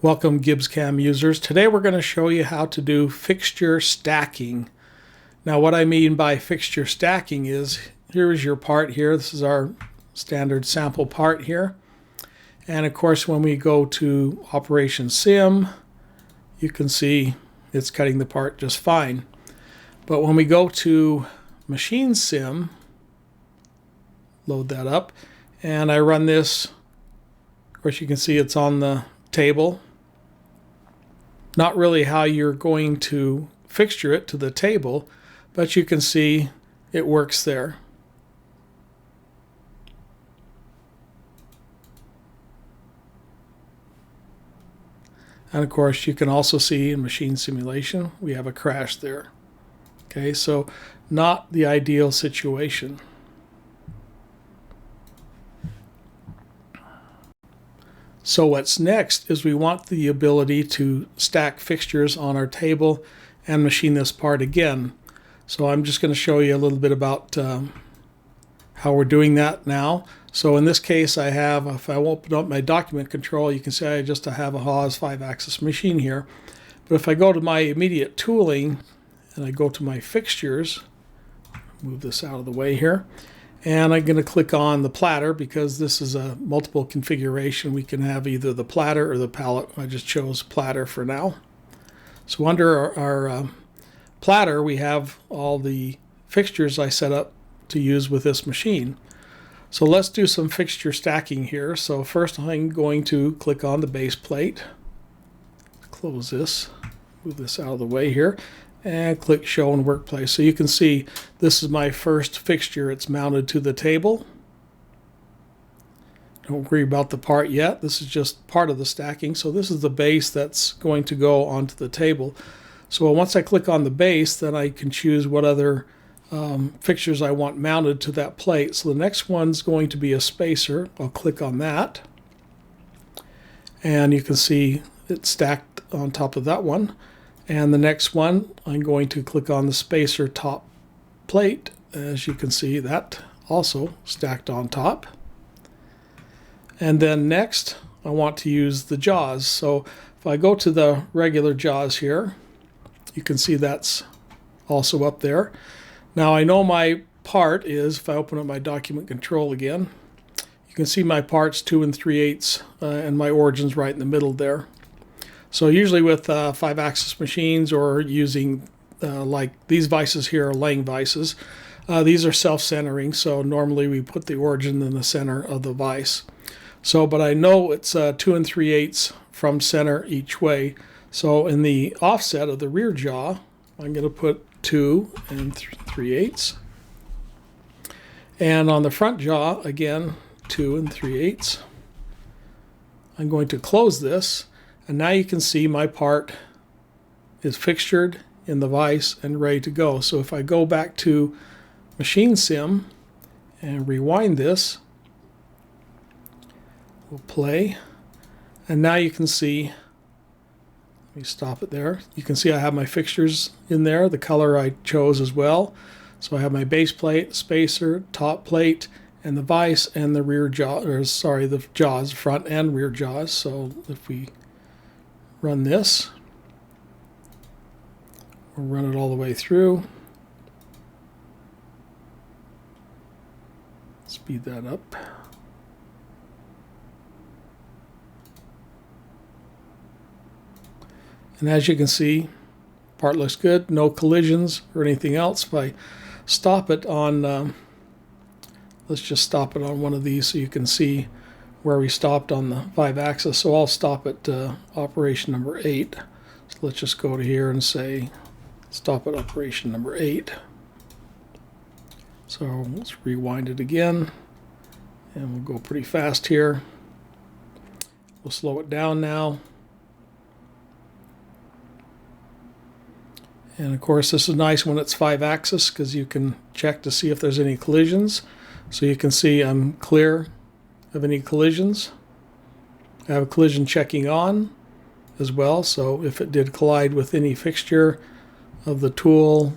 Welcome GibbsCAM users. Today we're going to show you how to do fixture stacking. Now what I mean by fixture stacking is, here is your part here. This is our standard sample part here. And of course when we go to Operation Sim, you can see it's cutting the part just fine. But when we go to Machine Sim, load that up, and I run this, of course you can see it's on the table. Not really how you're going to fixture it to the table, but you can see it works there. And of course you can also see in machine simulation we have a crash there. Okay, so not the ideal situation. So what's next is we want the ability to stack fixtures on our table and machine this part again. So I'm just going to show you a little bit about how we're doing that now. So in this case I have, if I open up my document control, you can see I just have a Haas 5-axis machine here. But if I go to my immediate tooling and I go to my fixtures, move this out of the way here, and I'm going to click on the platter because this is a multiple configuration. We can have either the platter or the palette. I just chose platter for now. So under our platter, we have all the fixtures I set up to use with this machine. So let's do some fixture stacking here. So first I'm going to click on the base plate, close this, move this out of the way here, and click Show in Workplace. So you can see this is my first fixture. It's mounted to the table. Don't worry about the part yet. This is just part of the stacking. So this is the base that's going to go onto the table. So once I click on the base, then I can choose what other fixtures I want mounted to that plate. So the next one's going to be a spacer. I'll click on that. And you can see it's stacked on top of that one. And the next one, I'm going to click on the spacer top plate. As you can see, that also stacked on top. And then next, I want to use the jaws. So if I go to the regular jaws here, you can see that's also up there. Now I know my part is, if I open up my document control again, you can see my part's 2 3/8 and my origin's right in the middle there. So usually with 5-axis machines or using like these vices here are Lang vices, these are self-centering, so normally we put the origin in the center of the vice. So, but I know it's 2 3/8 from center each way. So in the offset of the rear jaw, I'm going to put 2 3/8. And on the front jaw, again, 2 3/8. I'm going to close this. And now you can see my part is fixtured in the vise and ready to go. So if I go back to Machine Sim and rewind this, we'll play. And now you can see, let me stop it there. You can see I have my fixtures in there, the color I chose as well. So I have my base plate, spacer, top plate, and the vise and the rear jaw, or sorry, the jaws, front and rear jaws. So if we run this, we'll run it all the way through. Speed that up. And as you can see, part looks good, no collisions or anything else. If I stop it on, let's just stop it on one of these so you can see where we stopped on the 5-axis. So I'll stop at operation number 8. So let's just go to here and say stop at operation number 8. So let's rewind it again, and we'll go pretty fast here. We'll slow it down now. And of course this is nice when it's 5-axis because you can check to see if there's any collisions. So you can see I'm clear of any collisions. I have a collision checking on as well, so if it did collide with any fixture of the tool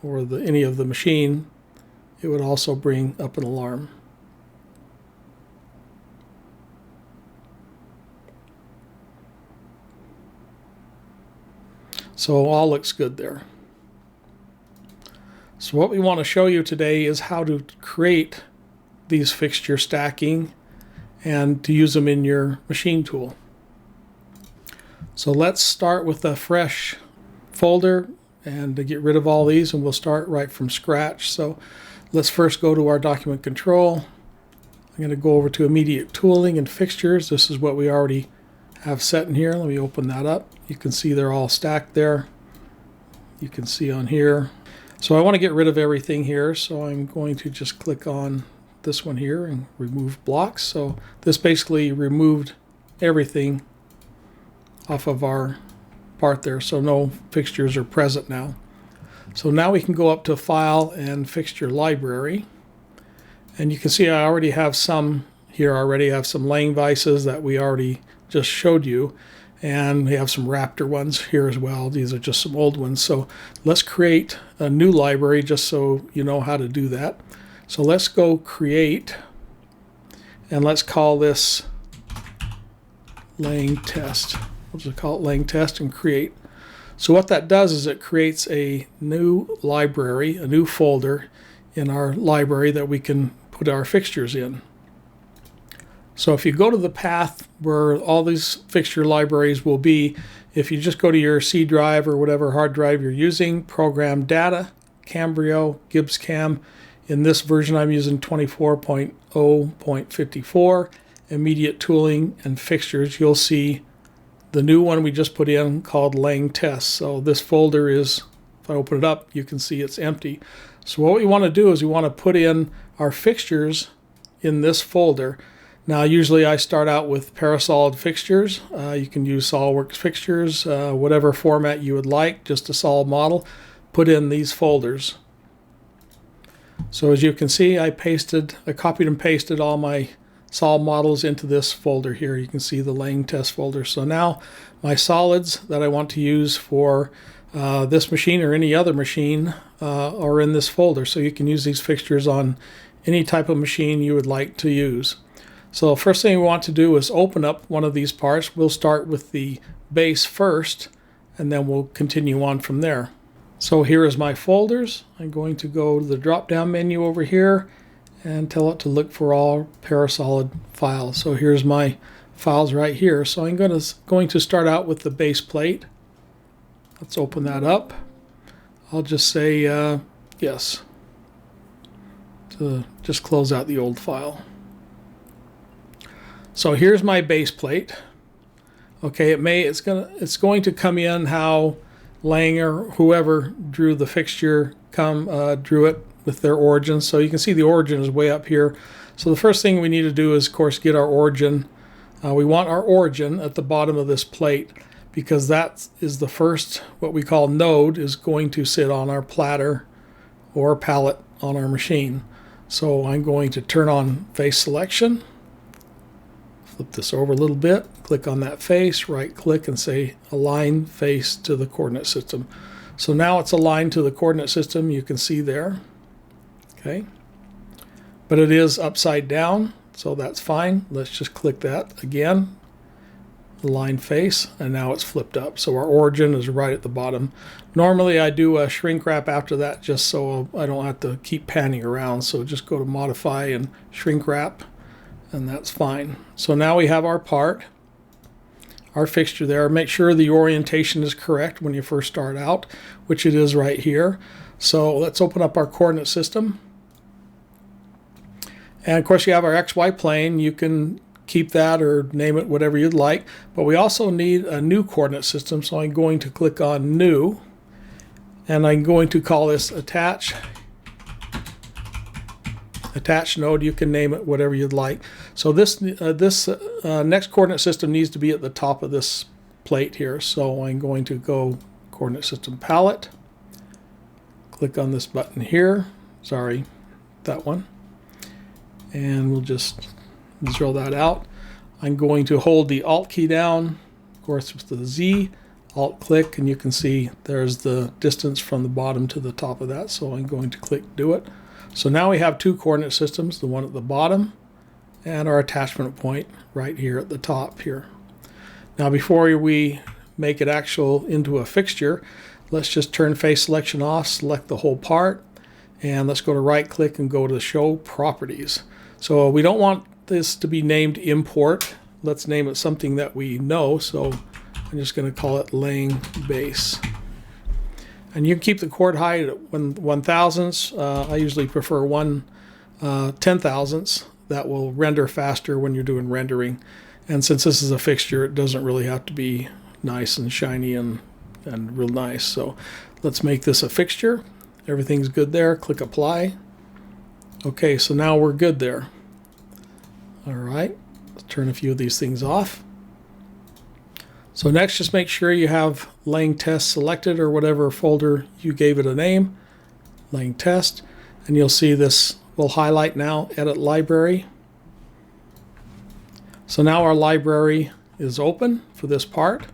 or any of the machine, it would also bring up an alarm. So all looks good there. So what we want to show you today is how to create these fixture stacking and to use them in your machine tool. So let's start with a fresh folder and to get rid of all these, and we'll start right from scratch. So let's first go to our document control. I'm going to go over to immediate tooling and fixtures. This is what we already have set in here. Let me open that up. You can see they're all stacked there. You can see on here. So I want to get rid of everything here, so I'm going to just click on this one here and remove blocks. So this basically removed everything off of our part there, so no fixtures are present now. So now we can go up to File and Fixture Library, and you can see I already have some here already. I have some laying vices that we already just showed you, and we have some Raptor ones here as well. These are just some old ones. So let's create a new library just so you know how to do that. So let's go create, and let's call this laying test. We'll just call it laying test and create. So what that does is it creates a new library, a new folder in our library that we can put our fixtures in. So if you go to the path where all these fixture libraries will be, if you just go to your C drive or whatever hard drive you're using, program data, Cambrio, GibbsCAM. In this version I'm using 24.0.54, immediate tooling and fixtures. You'll see the new one we just put in called laying test. So this folder is, if I open it up, you can see it's empty. So what we want to do is we want to put in our fixtures in this folder. Now usually I start out with Parasolid fixtures. You can use SolidWorks fixtures, whatever format you would like, just a solid model. Put in these folders. So as you can see, I copied and pasted all my solid models into this folder here. You can see the laying test folder. So now my solids that I want to use for this machine or any other machine are in this folder. So you can use these fixtures on any type of machine you would like to use. So first thing we want to do is open up one of these parts. We'll start with the base first, and then we'll continue on from there. So here is my folders. I'm going to go to the drop-down menu over here and tell it to look for all Parasolid files. So here's my files right here. So I'm going to start out with the base plate. Let's open that up. I'll just say yes to just close out the old file. So here's my base plate. Okay, it's going to come in how Langer, whoever drew the fixture, drew it with their origin. So you can see the origin is way up here. So the first thing we need to do is, of course, get our origin. We want our origin at the bottom of this plate because that is the first, what we call node, is going to sit on our platter or pallet on our machine. So I'm going to turn on face selection. Flip this over a little bit, click on that face, right click and say align face to the coordinate system. So now it's aligned to the coordinate system, you can see there. Okay, but it is upside down, so that's fine. Let's just click that again, align face, and now it's flipped up. So our origin is right at the bottom. Normally I do a shrink wrap after that just so I don't have to keep panning around. So just go to modify and shrink wrap, and that's fine. So now we have our part, our fixture there. Make sure the orientation is correct when you first start out, which it is right here. So let's open up our coordinate system. And of course you have our XY plane. You can keep that or name it whatever you'd like. But we also need a new coordinate system. So I'm going to click on New. And I'm going to call this Attach node. You can name it whatever you'd like. So this next coordinate system needs to be at the top of this plate here. So I'm going to go coordinate system palette, click on this button here, sorry, that one, and we'll just zero that out. I'm going to hold the Alt key down, of course with the Z, Alt click, and you can see there's the distance from the bottom to the top of that. So I'm going to click do it. So now we have two coordinate systems, the one at the bottom and our attachment point right here at the top here. Now before we make it actual into a fixture, let's just turn face selection off, select the whole part, and let's go to right click and go to show properties. So we don't want this to be named import. Let's name it something that we know. So I'm just going to call it laying base. And you can keep the chord height at 1/1000. I usually prefer 1/10,000. That will render faster when you're doing rendering. And since this is a fixture, it doesn't really have to be nice and shiny and real nice. So let's make this a fixture. Everything's good there. Click apply. Okay, so now we're good there. All right, let's turn a few of these things off. So next, just make sure you have laying test selected or whatever folder you gave it a name, laying test, and you'll see this will highlight now, edit library. So now our library is open for this part.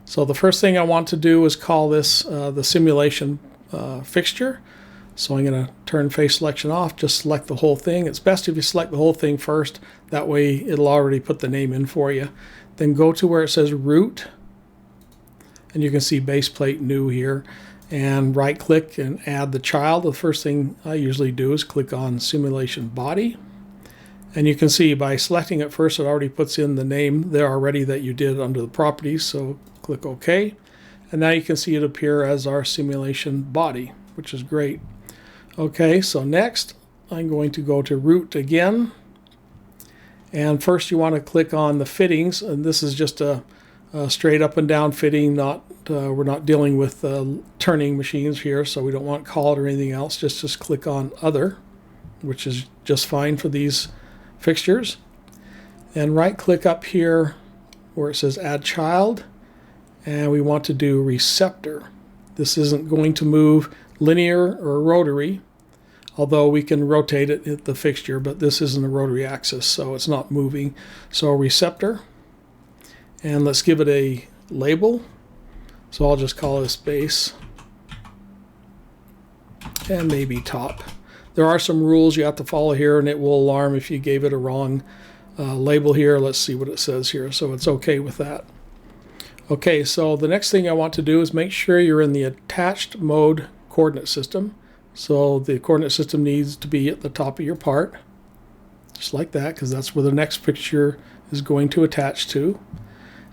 So the first thing I want to do is call this the simulation fixture. So I'm going to turn face selection off, just select the whole thing. It's best if you select the whole thing first, that way it'll already put the name in for you. Then go to where it says root, and you can see base plate new here, and right click and add the child. The first thing I usually do is click on simulation body, and you can see by selecting it first, it already puts in the name there already that you did under the properties. So click OK, and now you can see it appear as our simulation body, which is great. Okay, so next I'm going to go to root again, and first you want to click on the fittings, and this is just a straight up and down fitting. We're not dealing with turning machines here, so we don't want called or anything else. Just click on other, which is just fine for these fixtures, and right click up here where it says add child, and we want to do receptor. This isn't going to move linear or rotary, although we can rotate it at the fixture, but this isn't a rotary axis, so it's not moving. So receptor, and let's give it a label. So I'll just call this base and maybe top. There are some rules you have to follow here, and it will alarm if you gave it a wrong label here. Let's see what it says here. So it's okay with that. Okay, so the next thing I want to do is make sure you're in the attached mode coordinate system. So the coordinate system needs to be at the top of your part, just like that, because that's where the next fixture is going to attach to.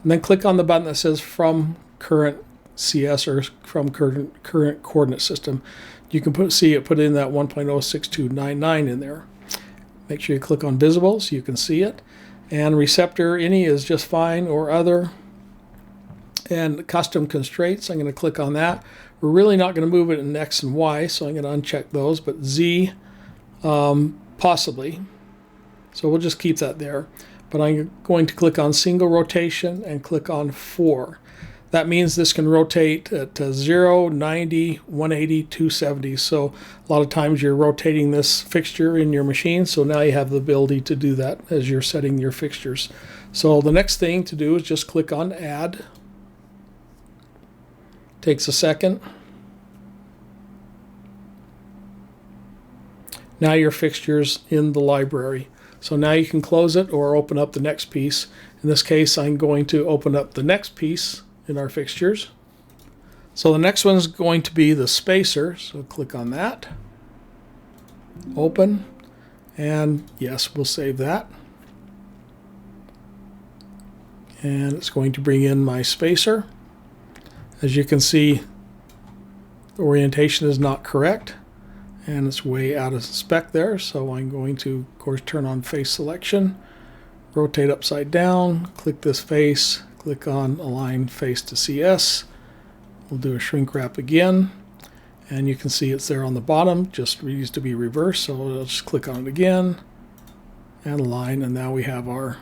And then click on the button that says from current CS or from current coordinate system. You can put in that 1.06299 in there. Make sure you click on visible so you can see it. And receptor any is just fine, or other. And custom constraints, I'm going to click on that. We're really not going to move it in X and Y, so I'm going to uncheck those, but Z possibly. So we'll just keep that there. But I'm going to click on single rotation and click on 4. That means this can rotate at 0, 90, 180, 270. So a lot of times you're rotating this fixture in your machine, so now you have the ability to do that as you're setting your fixtures. So the next thing to do is just click on add. Takes a second. Now your fixture's in the library. So now you can close it or open up the next piece. In this case, I'm going to open up the next piece in our fixtures. So the next one is going to be the spacer. So click on that. Open. And yes, we'll save that. And it's going to bring in my spacer. As you can see, the orientation is not correct, and it's way out of spec there. So I'm going to, of course, turn on face selection, rotate upside down, click this face, click on align face to CS. We'll do a shrink wrap again, and you can see it's there on the bottom, just needs to be reversed. So I'll just click on it again and align, and now we have our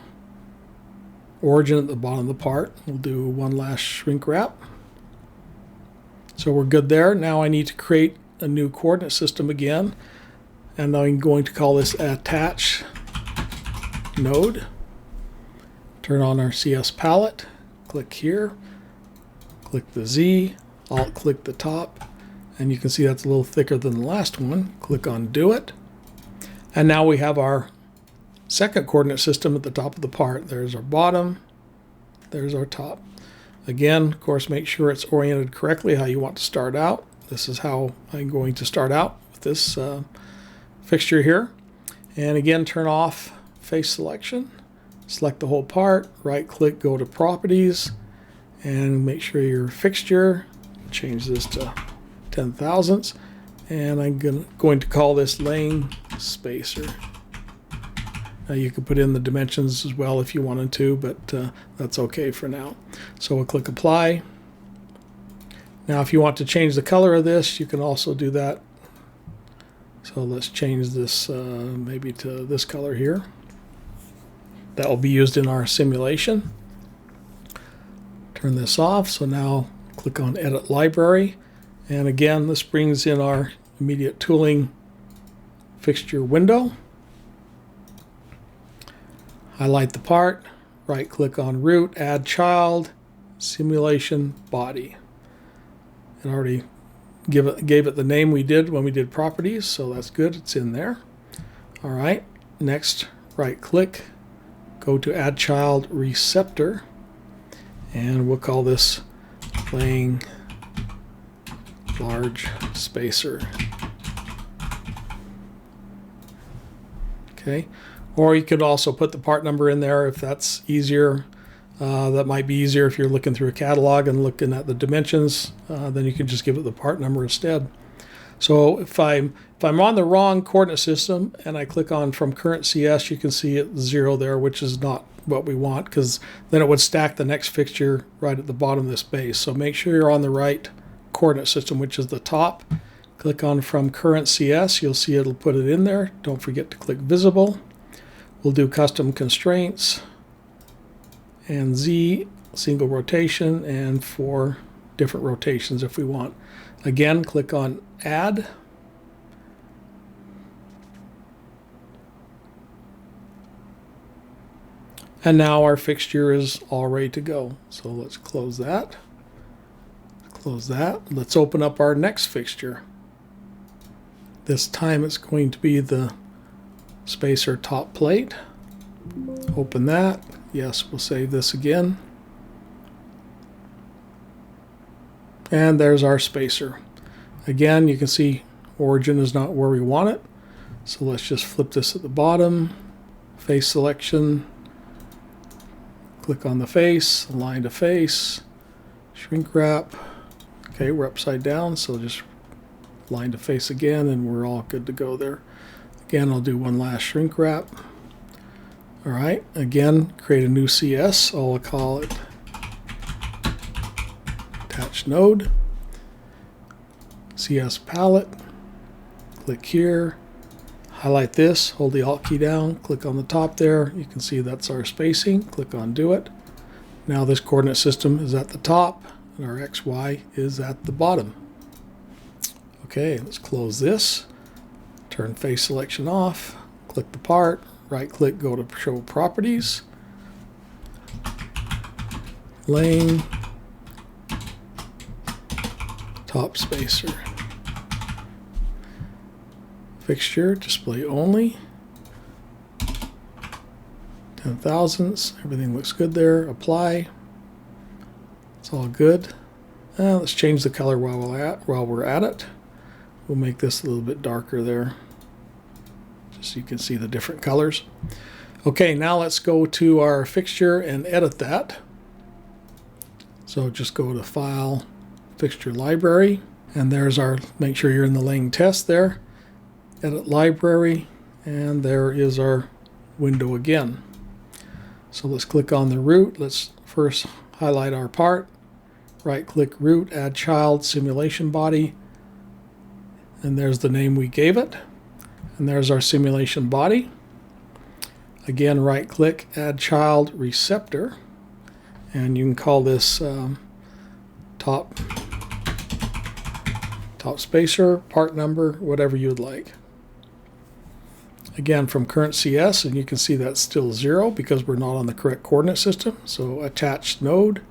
origin at the bottom of the part. We'll do one last shrink wrap. So we're good there. Now I need to create a new coordinate system again, and I'm going to call this attach node. Turn on our CS palette, click here, click the Z, alt click the top, and you can see that's a little thicker than the last one. Click on do it, and now we have our second coordinate system at the top of the part. There's our bottom, there's our top. Again, of course, make sure it's oriented correctly how you want to start out. This is how I'm going to start out with this fixture here. And again, turn off face selection. Select the whole part, right click, go to properties, and make sure your fixture, change this to 10 thousandths, and I'm going to call this lane spacer. Now you can put in the dimensions as well if you wanted to, but that's okay for now. So we'll click apply. Now if you want to change the color of this, you can also do that. So let's change this maybe to this color here. That will be used in our simulation. Turn this off. So now click on Edit Library. And again, this brings in our immediate tooling fixture window. Highlight the part, right click on root, add child, simulation body. It already gave it the name we did when we did properties, so that's good, it's in there. All right, next right click, go to add child receptor, and we'll call this playing large spacer. Okay. Or you could also put the part number in there if that's easier. That might be easier if you're looking through a catalog and looking at the dimensions. Then you can just give it the part number instead. So if I'm on the wrong coordinate system and I click on from current CS, you can see it 0 there, which is not what we want, because then it would stack the next fixture right at the bottom of this base. So make sure you're on the right coordinate system, which is the top. Click on from current CS. You'll see it'll put it in there. Don't forget to click visible. We'll do custom constraints and Z, single rotation, and 4 different rotations if we want. Again, click on add. And now our fixture is all ready to go. So let's close that. Close that. Let's open up our next fixture. This time it's going to be the spacer top plate. Open that. Yes, we'll save this again. And there's our spacer. Again, you can see origin is not where we want it. So let's just flip this at the bottom. Face selection. Click on the face, align to face, shrink wrap. Okay, we're upside down, so just align to face again and we're all good to go there. Again, I'll do one last shrink wrap. All right, again, create a new CS. I'll call it attach node. CS palette. Click here. Highlight this, hold the Alt key down, click on the top there. You can see that's our spacing. Click on Do It. Now this coordinate system is at the top and our XY is at the bottom. Okay, let's close this. Turn face selection off, click the part, right click, go to show properties, lane, top spacer, fixture, display only, 10 thousandths, everything looks good there, apply, it's all good. Let's change the color while we're at it. We'll make this a little bit darker there, just so you can see the different colors. Okay, now let's go to our fixture and edit that. So just go to File, Fixture Library, and there's our, make sure you're in the lane test there. Edit Library, and there is our window again. So let's click on the root. Let's first highlight our part. Right click root, add child, simulation body, and there's the name we gave it. And there's our simulation body. Again, right click, add child receptor, and you can call this top spacer, part number, whatever you would like. Again, from current CS, and you can see that's still 0 because we're not on the correct coordinate system. So attached node,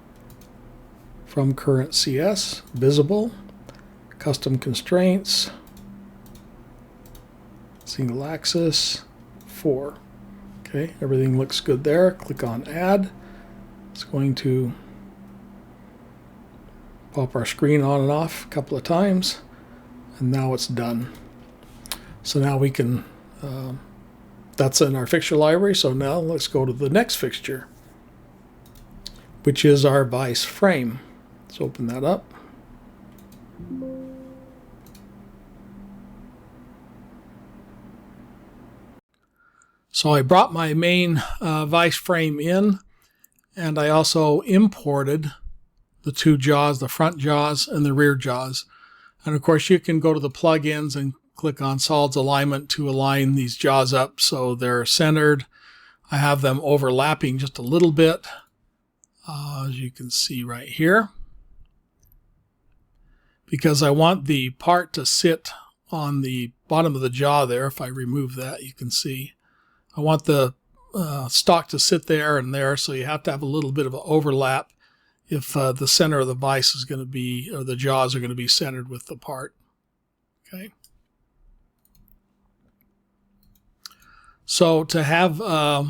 from current CS, visible, custom constraints, single axis, 4. Okay, everything looks good there. Click on add. It's going to Pop our screen on and off a couple of times, and now it's done. So now we can, that's in our fixture library. So now let's go to the next fixture, which is our vise frame. Let's open that up. So I brought my main vise frame in, and I also imported the two jaws, the front jaws and the rear jaws. And of course you can go to the plugins and click on Solids Alignment to align these jaws up so they're centered. I have them overlapping just a little bit, as you can see right here, because I want the part to sit on the bottom of the jaw there. If I remove that, you can see I want the stock to sit there and there, so you have to have a little bit of an overlap if the center of the vise is going to be, or the jaws are going to be centered with the part. Okay. So to have the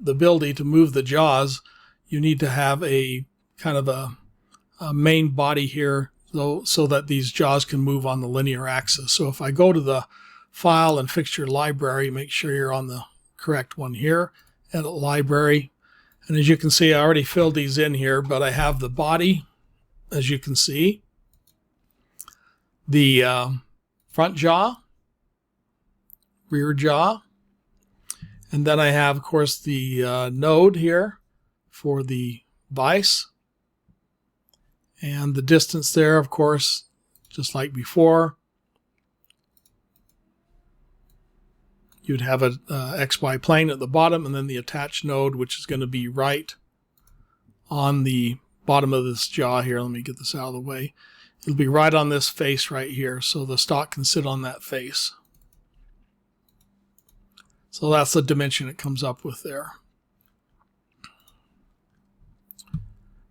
ability to move the jaws, you need to have a kind of a main body here, so that these jaws can move on the linear axis. So if I go to the File and Fixture Library, make sure you're on the correct one here, Edit Library. And as you can see, I already filled these in here, but I have the body, as you can see, the front jaw, rear jaw, and then I have, of course, the node here for the vise, and the distance there, of course, just like before. You'd have a XY plane at the bottom, and then the attached node, which is going to be right on the bottom of this jaw here. Let me get this out of the way. It'll be right on this face right here, so the stock can sit on that face. So that's the dimension it comes up with there.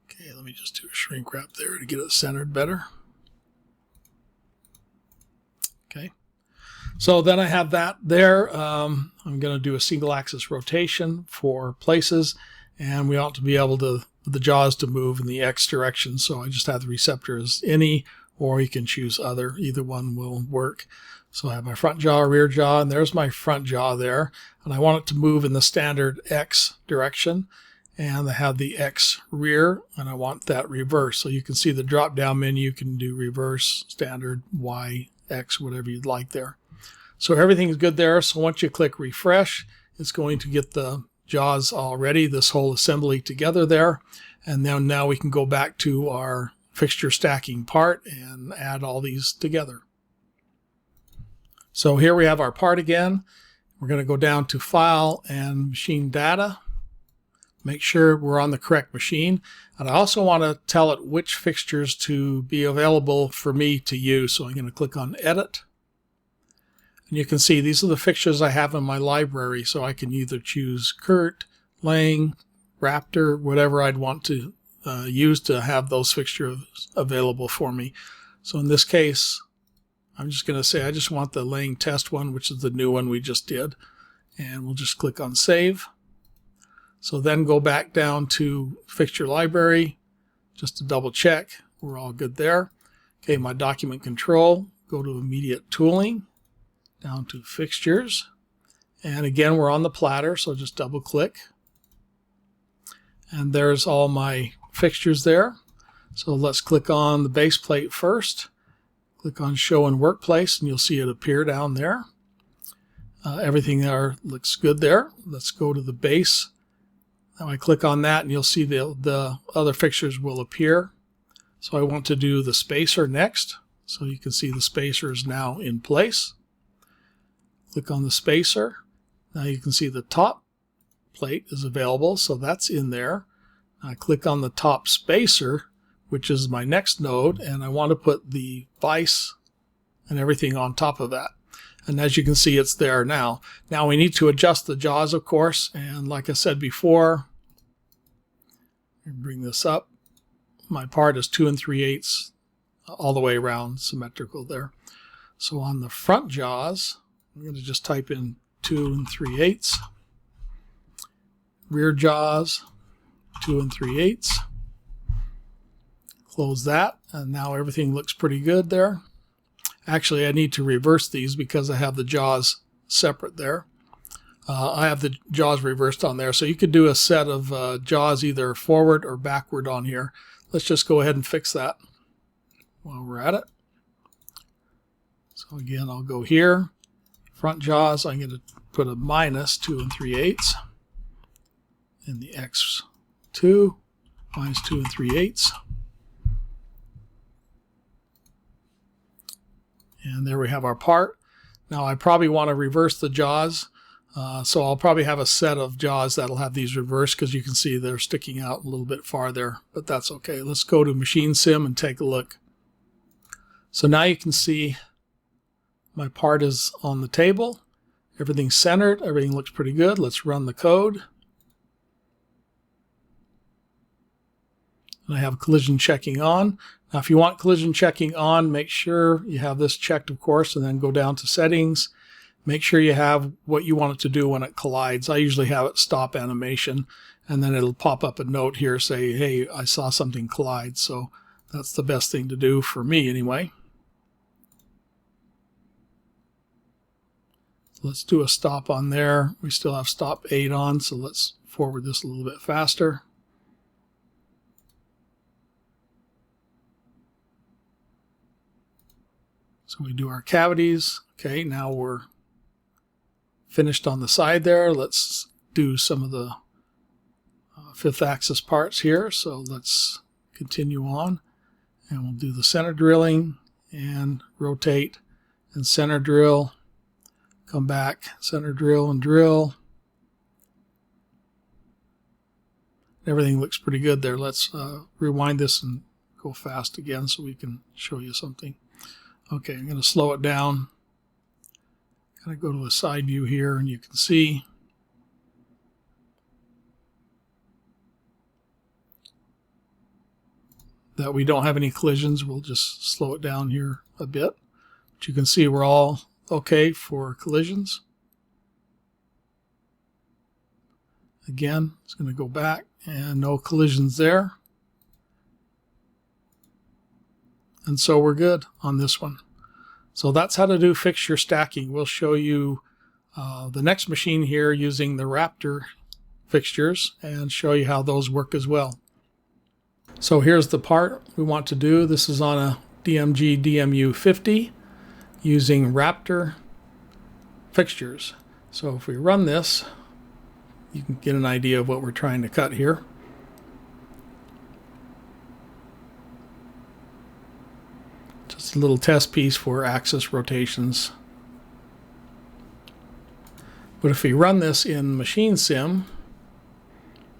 Okay, let me just do a shrink wrap there to get it centered better. Okay. So then I have that there. I'm going to do a single axis rotation for places, and we ought to be able to, the jaws to move in the X direction. So I just have the receptor as any, or you can choose other. Either one will work. So I have my front jaw, rear jaw, and there's my front jaw there. And I want it to move in the standard X direction. And I have the X rear, and I want that reverse. So you can see the drop down menu. You can do reverse, standard, Y, X, whatever you'd like there. So everything's good there. So once you click refresh, it's going to get the jaws all ready, this whole assembly together there. And then now we can go back to our fixture stacking part and add all these together. So here we have our part again. We're going to go down to File and Machine Data. Make sure we're on the correct machine. And I also want to tell it which fixtures to be available for me to use. So I'm going to click on Edit. And you can see these are the fixtures I have in my library, so I can either choose Kurt, Lang, Raptor, whatever I'd want to use to have those fixtures available for me. So in this case, I'm just going to say I just want the Lang test one, which is the new one we just did. And we'll just click on Save. So then go back down to Fixture Library, just to double check. We're all good there. Okay, my document control, go to Immediate Tooling, down to Fixtures, and again we're on the platter, so just double click, and there's all my fixtures there. So let's click on the base plate first, click on Show in Workplace, and you'll see it appear down there. Everything there looks good there. Let's go to the base. Now I click on that, and you'll see the other fixtures will appear. So I want to do the spacer next, so you can see the spacer is now in place. Click on the spacer. Now you can see the top plate is available, so that's in there. I click on the top spacer, which is my next node, and I want to put the vise and everything on top of that. And as you can see, it's there now. Now we need to adjust the jaws, of course, and like I said before, bring this up. My part is 2 3/8 all the way around, symmetrical there. So on the front jaws, I'm going to just type in 2 3/8. Rear jaws, 2 3/8. Close that, And now everything looks pretty good there. Actually, I need to reverse these because I have the jaws separate there. I have the jaws reversed on there. So you could do a set of jaws either forward or backward on here. Let's just go ahead and fix that while we're at it. So again, I'll go here. Front jaws, I'm going to put a minus 2 3/8. In the X2, minus 2 3/8. And there we have our part. Now I probably want to reverse the jaws. So I'll probably have a set of jaws that'll have these reversed because you can see they're sticking out a little bit farther, but that's okay. Let's go to Machine Sim and take a look. So now you can see my part is on the table. Everything's centered. Everything looks pretty good. Let's run the code. And I have collision checking on. Now if you want collision checking on, make sure you have this checked, of course, and then go down to settings. Make sure you have what you want it to do when it collides. I usually have it stop animation, and then it'll pop up a note here say, hey, I saw something collide. So that's the best thing to do for me anyway. Let's do a stop on there. We still have stop 8 on, so let's forward this a little bit faster. So we do our cavities. Okay, now we're finished on the side there. Let's do some of the 5th axis parts here. So let's continue on, and we'll do the center drilling and rotate and center drill. Come back, center drill and drill. Everything looks pretty good there. Let's rewind this and go fast again so we can show you something. Okay, I'm going to slow it down. Kind of go to a side view here, and you can see that we don't have any collisions. We'll just slow it down here a bit. But you can see we're all okay for collisions. Again, it's going to go back, and no collisions there. And so we're good on this one. So that's how to do fixture stacking. We'll show you the next machine here using the Raptor fixtures and show you how those work as well. So here's the part we want to do. This is on a DMG DMU50 using Raptor fixtures. So if we run this, you can get an idea of what we're trying to cut here. Just a little test piece for axis rotations. But if we run this in Machine Sim,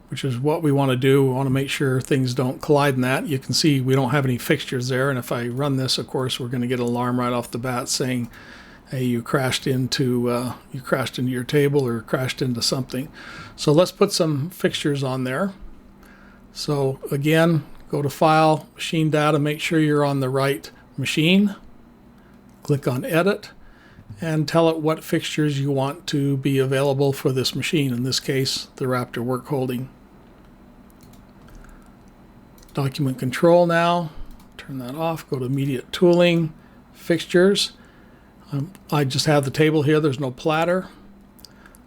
which is what we want to do, we want to make sure things don't collide in that. You can see we don't have any fixtures there, and if I run this, of course, we're going to get an alarm right off the bat saying, hey, you crashed into your table or crashed into something. So let's put some fixtures on there. So again, go to File, Machine Data, make sure you're on the right machine. Click on Edit and tell it what fixtures you want to be available for this machine. In this case, the Raptor work holding. Document control now. Turn that off. Go to Immediate Tooling, Fixtures. I just have the table here. There's no platter.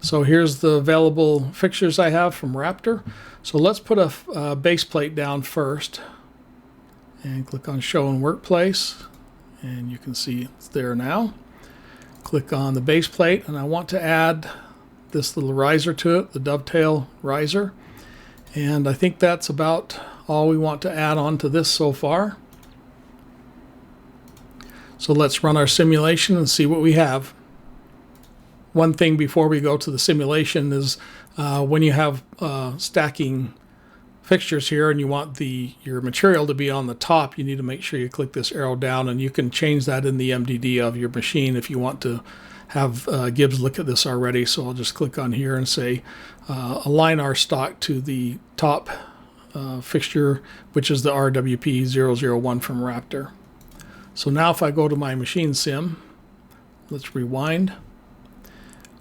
So here's the available fixtures I have from Raptor. So let's put a base plate down first. And click on Show in Workplace. And you can see it's there now. Click on the base plate, and I want to add this little riser to it, the dovetail riser. And I think that's about all we want to add on to this so far. So let's run our simulation and see what we have. One thing before we go to the simulation is when you have stacking fixtures here and you want your material to be on the top, you need to make sure you click this arrow down, and you can change that in the MDD of your machine if you want to have Gibbs look at this already. So I'll just click on here and say align our stock to the top fixture, which is the RWP001 from Raptor. So now if I go to my machine sim, let's rewind.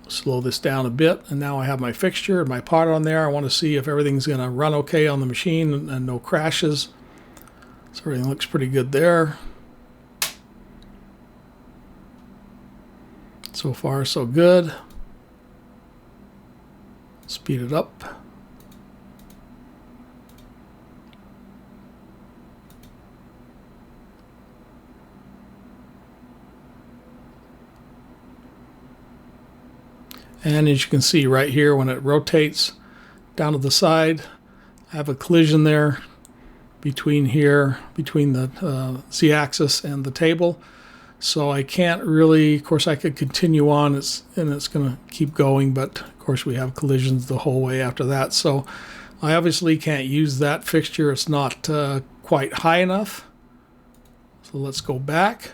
Slow this down a bit, and now I have my fixture and my part on there. I want to see if everything's going to run okay on the machine and no crashes. So everything looks pretty good there. So far, so good. Speed it up. And as you can see right here, when it rotates down to the side, I have a collision there between the Z-axis and the table. So I can't really, of course I could continue on, and it's going to keep going, but of course we have collisions the whole way after that. So I obviously can't use that fixture. It's not quite high enough. So let's go back.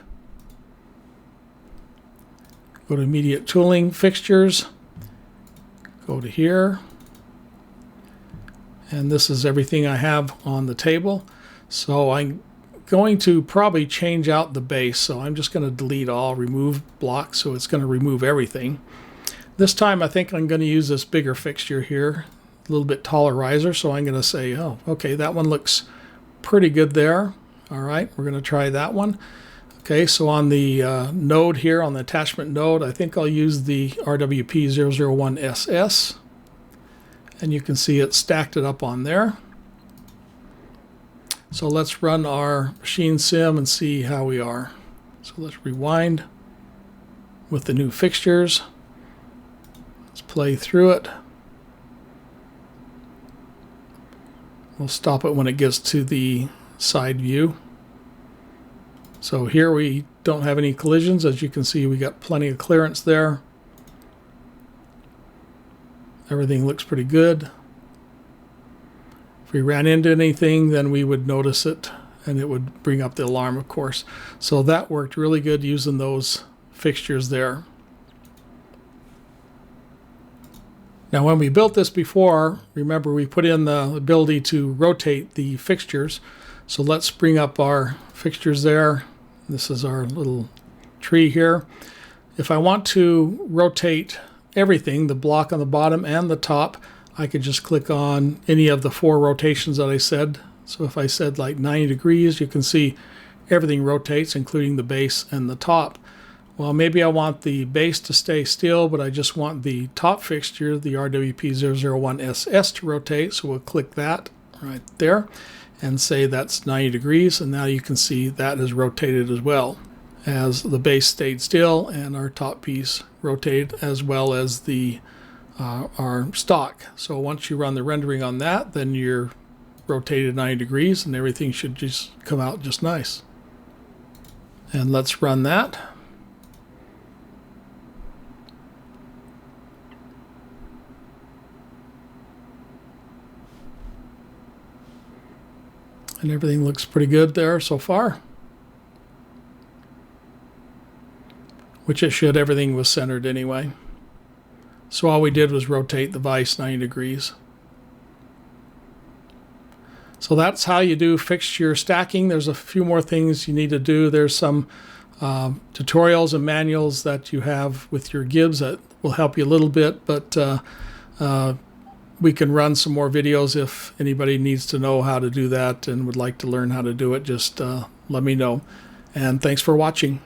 Go to Immediate Tooling, Fixtures. Go to here. And this is everything I have on the table. So I'm going to probably change out the base. So I'm just going to delete all, remove blocks. So it's going to remove everything. This time I think I'm going to use this bigger fixture here, a little bit taller riser. So I'm going to say, oh, okay, that one looks pretty good there. All right, we're going to try that one. Okay, so on the node here, on the attachment node, I think I'll use the RWP001SS. And you can see it stacked it up on there. So let's run our machine sim and see how we are. So let's rewind with the new fixtures. Let's play through it. We'll stop it when it gets to the side view. So here we don't have any collisions. As you can see, we got plenty of clearance there. Everything looks pretty good. If we ran into anything, then we would notice it, and it would bring up the alarm, of course. So that worked really good using those fixtures there. Now when we built this before, remember we put in the ability to rotate the fixtures. So let's bring up our fixtures there. This is our little tree here. If I want to rotate everything, the block on the bottom and the top, I could just click on any of the 4 rotations that I said. So if I said like 90 degrees, you can see everything rotates, including the base and the top. Well, maybe I want the base to stay still, but I just want the top fixture, the RWP001SS, to rotate. So we'll click that right there and say that's 90 degrees. And now you can see that is rotated as well, as the base stayed still and our top piece rotated, as well as the our stock. So once you run the rendering on that, then you're rotated 90 degrees and everything should just come out just nice. And let's run that. And everything looks pretty good there so far. Which it should, everything was centered anyway. So all we did was rotate the vise 90 degrees. So that's how you do fixture stacking. There's a few more things you need to do. There's some tutorials and manuals that you have with your Gibbs that will help you a little bit, but we can run some more videos if anybody needs to know how to do that and would like to learn how to do it. Just let me know. And thanks for watching.